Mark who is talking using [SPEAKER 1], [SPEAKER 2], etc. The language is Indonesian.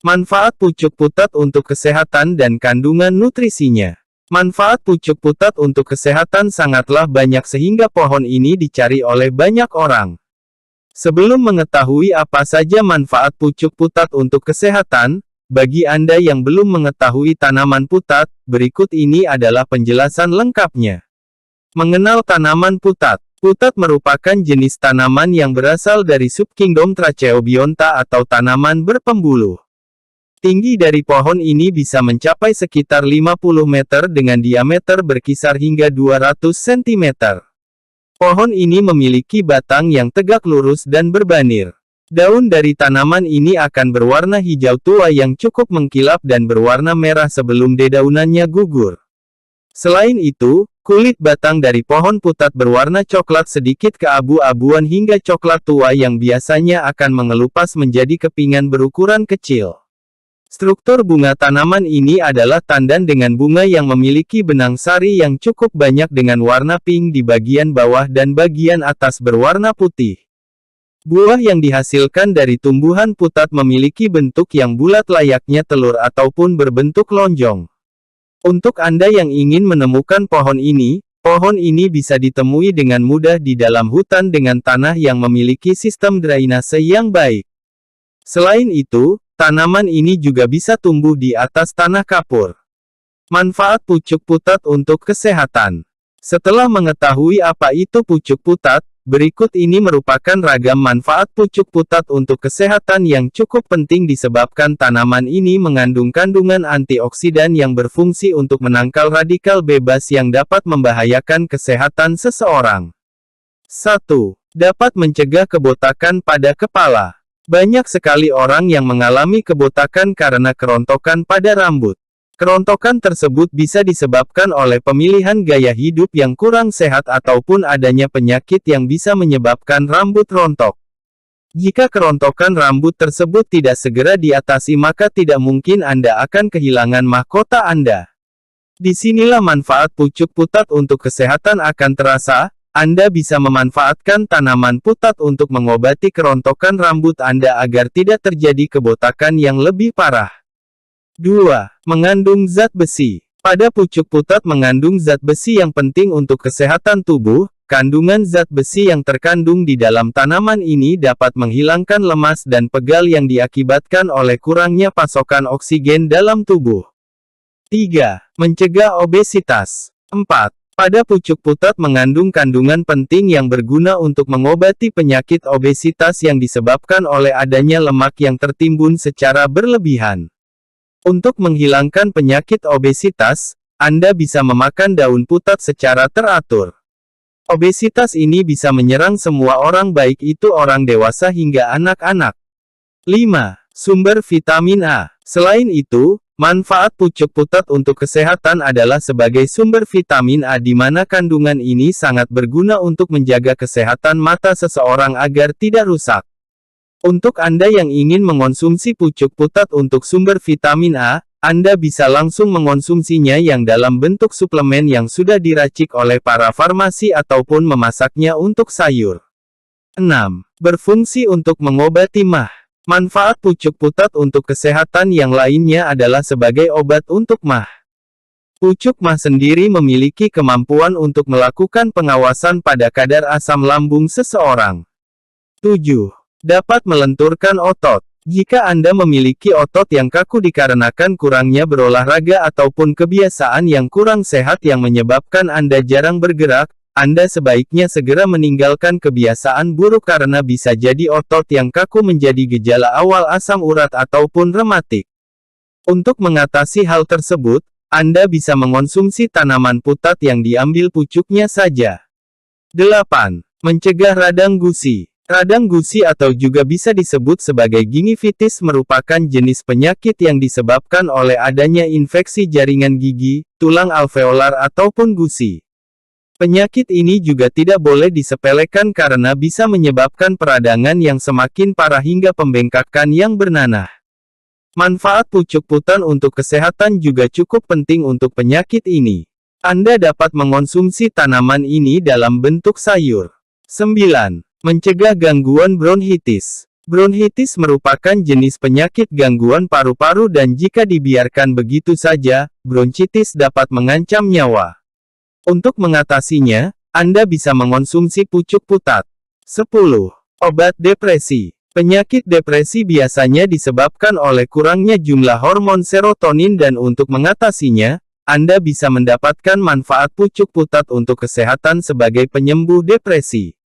[SPEAKER 1] Manfaat pucuk putat untuk kesehatan dan kandungan nutrisinya. Manfaat pucuk putat untuk kesehatan sangatlah banyak sehingga pohon ini dicari oleh banyak orang. Sebelum mengetahui apa saja manfaat pucuk putat untuk kesehatan, bagi Anda yang belum mengetahui tanaman putat, berikut ini adalah penjelasan lengkapnya. Mengenal tanaman putat. Putat merupakan jenis tanaman yang berasal dari subkingdom Tracheobionta atau tanaman berpembuluh. Tinggi dari pohon ini bisa mencapai sekitar 50 meter dengan diameter berkisar hingga 200 cm. Pohon ini memiliki batang yang tegak lurus dan berbanir. Daun dari tanaman ini akan berwarna hijau tua yang cukup mengkilap dan berwarna merah sebelum dedaunannya gugur. Selain itu, kulit batang dari pohon putat berwarna coklat sedikit keabu-abuan hingga coklat tua yang biasanya akan mengelupas menjadi kepingan berukuran kecil. Struktur bunga tanaman ini adalah tandan dengan bunga yang memiliki benang sari yang cukup banyak dengan warna pink di bagian bawah dan bagian atas berwarna putih. Buah yang dihasilkan dari tumbuhan putat memiliki bentuk yang bulat layaknya telur ataupun berbentuk lonjong. Untuk Anda yang ingin menemukan pohon ini bisa ditemui dengan mudah di dalam hutan dengan tanah yang memiliki sistem drainase yang baik. Selain itu, tanaman ini juga bisa tumbuh di atas tanah kapur. Manfaat pucuk putat untuk kesehatan. Setelah mengetahui apa itu pucuk putat, berikut ini merupakan ragam manfaat pucuk putat untuk kesehatan yang cukup penting disebabkan tanaman ini mengandung kandungan antioksidan yang berfungsi untuk menangkal radikal bebas yang dapat membahayakan kesehatan seseorang. 1. Dapat mencegah kebotakan pada kepala. Banyak sekali orang yang mengalami kebotakan karena kerontokan pada rambut. Kerontokan tersebut bisa disebabkan oleh pemilihan gaya hidup yang kurang sehat ataupun adanya penyakit yang bisa menyebabkan rambut rontok. Jika kerontokan rambut tersebut tidak segera diatasi maka tidak mungkin Anda akan kehilangan mahkota Anda. Disinilah manfaat pucuk putat untuk kesehatan akan terasa. Anda bisa memanfaatkan tanaman putat untuk mengobati kerontokan rambut Anda agar tidak terjadi kebotakan yang lebih parah. 2. Mengandung zat besi. Pada pucuk putat mengandung zat besi yang penting untuk kesehatan tubuh. Kandungan zat besi yang terkandung di dalam tanaman ini dapat menghilangkan lemas dan pegal yang diakibatkan oleh kurangnya pasokan oksigen dalam tubuh. 3. Mencegah obesitas. 4. Pada pucuk putat mengandung kandungan penting yang berguna untuk mengobati penyakit obesitas yang disebabkan oleh adanya lemak yang tertimbun secara berlebihan. Untuk menghilangkan penyakit obesitas, Anda bisa memakan daun putat secara teratur. Obesitas ini bisa menyerang semua orang baik itu orang dewasa hingga anak-anak. 5. Sumber vitamin A. Selain itu, manfaat pucuk putat untuk kesehatan adalah sebagai sumber vitamin A di mana kandungan ini sangat berguna untuk menjaga kesehatan mata seseorang agar tidak rusak. Untuk Anda yang ingin mengonsumsi pucuk putat untuk sumber vitamin A, Anda bisa langsung mengonsumsinya yang dalam bentuk suplemen yang sudah diracik oleh para farmasi ataupun memasaknya untuk sayur. 6. Berfungsi untuk mengobati MAH. Manfaat pucuk putat untuk kesehatan yang lainnya adalah sebagai obat untuk MAH. Pucuk MAH sendiri memiliki kemampuan untuk melakukan pengawasan pada kadar asam lambung seseorang. 7. Dapat melenturkan otot. Jika Anda memiliki otot yang kaku dikarenakan kurangnya berolahraga ataupun kebiasaan yang kurang sehat yang menyebabkan Anda jarang bergerak, Anda sebaiknya segera meninggalkan kebiasaan buruk karena bisa jadi otot yang kaku menjadi gejala awal asam urat ataupun rematik. Untuk mengatasi hal tersebut, Anda bisa mengonsumsi tanaman putat yang diambil pucuknya saja. 8. Mencegah radang gusi. Radang gusi atau juga bisa disebut sebagai gingivitis merupakan jenis penyakit yang disebabkan oleh adanya infeksi jaringan gigi, tulang alveolar ataupun gusi. Penyakit ini juga tidak boleh disepelekan karena bisa menyebabkan peradangan yang semakin parah hingga pembengkakan yang bernanah. Manfaat pucuk putat untuk kesehatan juga cukup penting untuk penyakit ini. Anda dapat mengonsumsi tanaman ini dalam bentuk sayur. 9. Mencegah gangguan bronkitis. Bronkitis merupakan jenis penyakit gangguan paru-paru dan jika dibiarkan begitu saja, bronkitis dapat mengancam nyawa. Untuk mengatasinya, Anda bisa mengonsumsi pucuk putat. 10. Obat depresi. Penyakit depresi biasanya disebabkan oleh kurangnya jumlah hormon serotonin dan untuk mengatasinya, Anda bisa mendapatkan manfaat pucuk putat untuk kesehatan sebagai penyembuh depresi.